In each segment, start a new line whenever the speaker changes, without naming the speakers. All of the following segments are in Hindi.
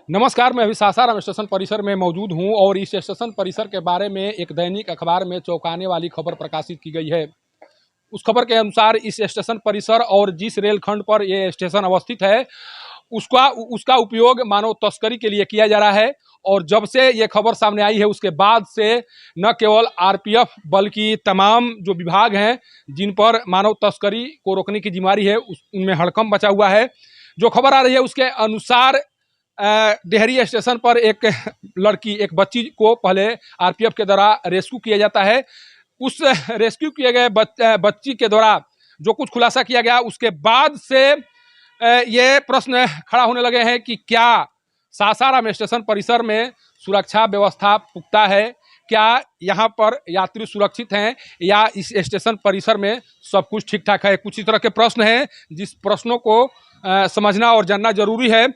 नमस्कार, मैं अभी सासाराम स्टेशन परिसर में मौजूद हूं और इस स्टेशन परिसर के बारे में एक दैनिक अखबार में चौंकाने वाली खबर प्रकाशित की गई है। उस खबर के अनुसार इस स्टेशन परिसर और जिस रेलखंड पर यह स्टेशन अवस्थित है उसका उसका उपयोग मानव तस्करी के लिए किया जा रहा है। और जब से ये खबर सामने आई है उसके बाद से न केवल आरपीएफ बल्कि तमाम जो विभाग हैं जिन पर मानव तस्करी को रोकने की जिम्मेदारी है उनमें हड़कंप मचा हुआ है। जो खबर आ रही है उसके अनुसार डेहरी स्टेशन पर एक बच्ची को पहले आरपीएफ के द्वारा रेस्क्यू किया जाता है। उस रेस्क्यू किए गए बच्ची के द्वारा जो कुछ खुलासा किया गया उसके बाद से ये प्रश्न खड़ा होने लगे हैं कि क्या सासाराम स्टेशन परिसर में सुरक्षा व्यवस्था पुख्ता है, क्या यहाँ पर यात्री सुरक्षित हैं या इस स्टेशन परिसर में सब कुछ ठीक ठाक है। कुछ इस तरह के प्रश्न हैं जिस प्रश्नों को समझना और जानना जरूरी है।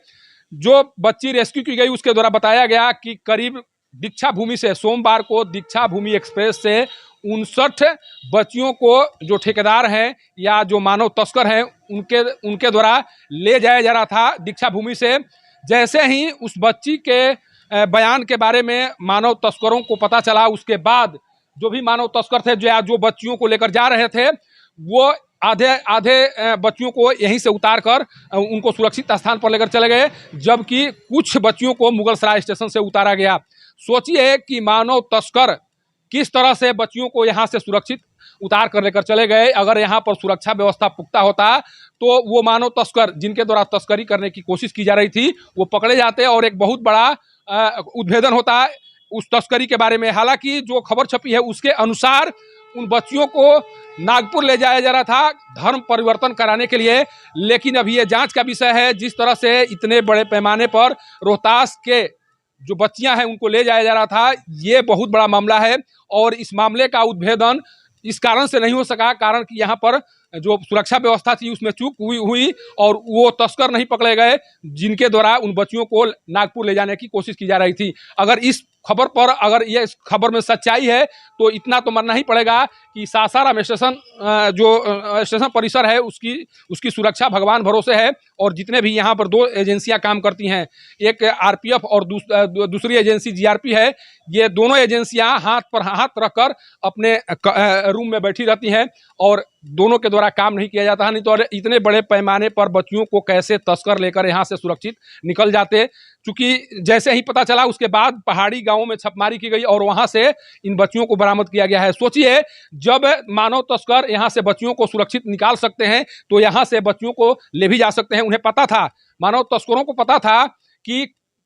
जो बच्ची रेस्क्यू की गई उसके द्वारा बताया गया कि करीब दीक्षा भूमि से सोमवार को दीक्षा भूमि एक्सप्रेस से 59 बच्चियों को जो ठेकेदार हैं या जो मानव तस्कर हैं उनके द्वारा ले जाया जा रहा था दीक्षा भूमि से। जैसे ही उस बच्ची के बयान के बारे में मानव तस्करों को पता चला उसके बाद जो भी मानव तस्कर थे जो बच्चियों को लेकर जा रहे थे वो आधे बच्चियों को यहीं से उतार कर उनको सुरक्षित स्थान पर लेकर चले गए, जबकि कुछ बच्चियों को मुगलसराय स्टेशन से उतारा गया। सोचिए कि मानव तस्कर किस तरह से बच्चियों को यहाँ से सुरक्षित उतार कर लेकर चले गए। अगर यहाँ पर सुरक्षा व्यवस्था पुख्ता होता तो वो मानव तस्कर जिनके द्वारा तस्करी करने की कोशिश की जा रही थी वो पकड़े जाते और एक बहुत बड़ा उद्भेदन होता है उस तस्करी के बारे में। हालांकि जो खबर छपी है उसके अनुसार उन बच्चियों को नागपुर ले जाया जा रहा था धर्म परिवर्तन कराने के लिए, लेकिन अभी ये जांच का विषय है। जिस तरह से इतने बड़े पैमाने पर रोहतास के जो बच्चियां हैं उनको ले जाया जा रहा था, ये बहुत बड़ा मामला है और इस मामले का उद्भेदन इस कारण से नहीं हो सका कारण कि यहाँ पर जो सुरक्षा व्यवस्था थी उसमें चूक हुई और वो तस्कर नहीं पकड़े गए जिनके द्वारा उन बच्चियों को नागपुर ले जाने की कोशिश की जा रही थी। अगर इस खबर पर अगर ये इस खबर में सच्चाई है तो इतना तो मानना ही पड़ेगा कि सासाराम स्टेशन जो स्टेशन परिसर है उसकी सुरक्षा भगवान भरोसे है। और जितने भी यहाँ पर दो एजेंसियां काम करती हैं, एक आरपीएफ और दूसरी एजेंसी जीआरपी है, ये दोनों एजेंसियां हाथ पर हाथ रखकर अपने रूम में बैठी रहती हैं और दोनों के द्वारा काम नहीं किया जाता है। नहीं तो इतने बड़े पैमाने पर बच्चियों को कैसे तस्कर लेकर यहाँ से सुरक्षित निकल जाते। क्योंकि जैसे ही पता चला उसके बाद पहाड़ी गांवों में छापेमारी की गई और वहां से इन बच्चियों को बरामद किया गया है। सोचिए जब मानव तस्कर यहां से बच्चियों को सुरक्षित निकाल सकते हैं तो यहां से बच्चियों को ले भी जा सकते हैं। उन्हें पता था, मानव तस्करों को पता था कि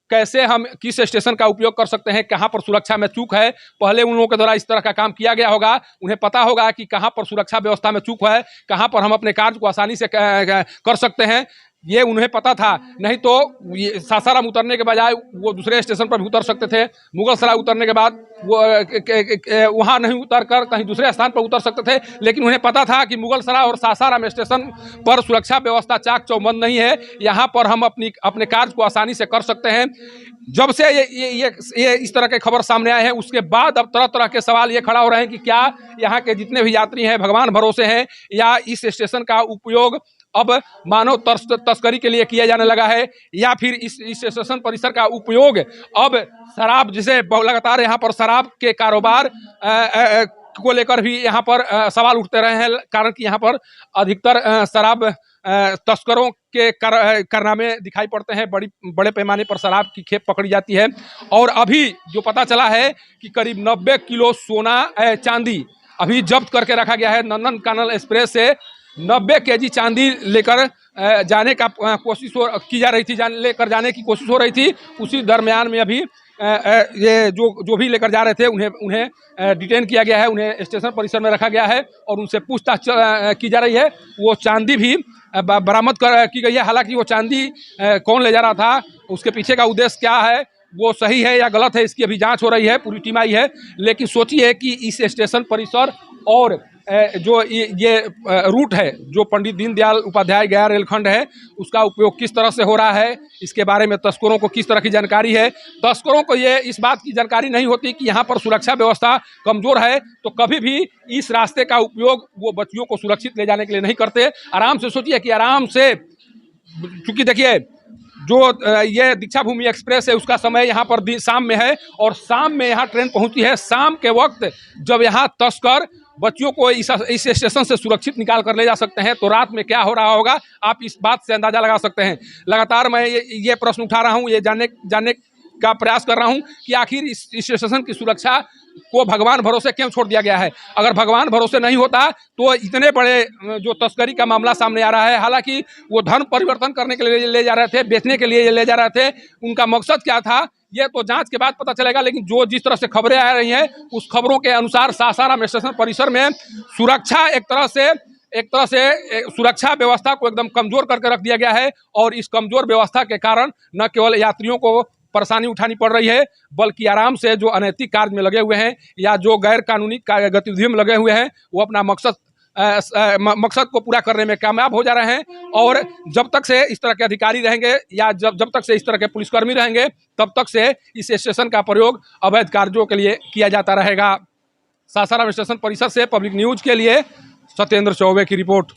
कैसे हम किस स्टेशन का उपयोग कर सकते हैं, कहां पर सुरक्षा में चूक है। पहले उन लोगों के द्वारा इस तरह का काम किया गया होगा, उन्हें पता होगा कि कहां पर सुरक्षा व्यवस्था में चूक है, कहां पर हम अपने कार्य को आसानी से कर सकते हैं, ये उन्हें पता था। नहीं तो सासाराम उतरने के बजाय वो दूसरे स्टेशन पर भी उतर सकते थे। मुगलसराय उतरने के बाद वो वहाँ नहीं उतर कर कहीं दूसरे स्थान पर उतर सकते थे, लेकिन उन्हें पता था कि मुगलसराय और सासाराम स्टेशन पर सुरक्षा व्यवस्था चाक चौबंद नहीं है, यहाँ पर हम अपने कार्य को आसानी से कर सकते हैं। जब से ये इस तरह के खबर सामने आए हैं उसके बाद अब तरह तरह के सवाल ये खड़ा हो रहे हैं कि क्या यहाँ के जितने भी यात्री हैं भगवान भरोसे हैं या इस स्टेशन का उपयोग अब मानव तस्करी के लिए किया जाने लगा है या फिर इस स्टेशन परिसर का उपयोग अब शराब, जिसे लगातार यहाँ पर शराब के कारोबार को लेकर भी यहाँ पर सवाल उठते रहे हैं कारण कि यहाँ पर अधिकतर शराब तस्करों के कारनामे दिखाई पड़ते हैं। बड़े पैमाने पर शराब की खेप पकड़ी जाती है और अभी जो पता चला है कि करीब 90 किलो सोना चांदी अभी जब्त करके रखा गया है। नंदन कानल एक्सप्रेस से 90 केजी चांदी लेकर जाने का कोशिश की जा रही थी, लेकर जाने की कोशिश हो रही थी। उसी दरमियान में अभी ये जो भी लेकर जा रहे थे उन्हें डिटेन किया गया है, उन्हें स्टेशन परिसर में रखा गया है और उनसे पूछताछ की जा रही है। वो चांदी भी बरामद की गई है। हालांकि वो चांदी कौन ले जा रहा था, उसके पीछे का उद्देश्य क्या है, वो सही है या गलत है, इसकी अभी जांच हो रही है, पूरी टीम आई है। लेकिन सोचिए कि इस स्टेशन परिसर और जो ये रूट है जो पंडित दीनदयाल उपाध्याय गया रेलखंड है उसका उपयोग किस तरह से हो रहा है, इसके बारे में तस्करों को किस तरह की जानकारी है। तस्करों को ये इस बात की जानकारी नहीं होती कि यहाँ पर सुरक्षा व्यवस्था कमज़ोर है तो कभी भी इस रास्ते का उपयोग वो बच्चियों को सुरक्षित ले जाने के लिए नहीं करते। आराम से सोचिए कि आराम से, क्योंकि देखिए जो ये दीक्षाभूमि एक्सप्रेस है उसका समय यहाँ पर शाम में है और शाम में यहाँ ट्रेन पहुँची है। शाम के वक्त जब यहाँ तस्कर बच्चियों को इस स्टेशन से सुरक्षित निकाल कर ले जा सकते हैं तो रात में क्या हो रहा होगा आप इस बात से अंदाजा लगा सकते हैं। लगातार मैं ये प्रश्न उठा रहा हूँ, ये जानने का प्रयास कर रहा हूँ कि आखिर इस स्टेशन की सुरक्षा को भगवान भरोसे क्यों छोड़ दिया गया है। अगर भगवान भरोसे नहीं होता तो इतने बड़े जो तस्करी का मामला सामने आ रहा है, हालांकि वो धर्म परिवर्तन करने के लिए ले जा रहे थे, बेचने के लिए ले जा रहे थे, उनका मकसद क्या था ये तो जांच के बाद पता चलेगा। लेकिन जिस तरह से खबरें आ रही हैं उस खबरों के अनुसार सासाराम स्टेशन परिसर में सुरक्षा एक तरह से सुरक्षा व्यवस्था को एकदम कमजोर करके रख दिया गया है और इस कमजोर व्यवस्था के कारण न केवल यात्रियों को परेशानी उठानी पड़ रही है बल्कि आराम से जो अनैतिक कार्य में लगे हुए हैं या जो गैर कानूनी गतिविधियों में लगे हुए हैं वो अपना मकसद को पूरा करने में कामयाब हो जा रहे हैं। और जब तक से इस तरह के अधिकारी रहेंगे या जब तक से इस तरह के पुलिसकर्मी रहेंगे तब तक से इस स्टेशन का प्रयोग अवैध कार्यों के लिए किया जाता रहेगा। सासाराम स्टेशन परिसर से पब्लिक न्यूज के लिए सत्येंद्र चौबे की रिपोर्ट।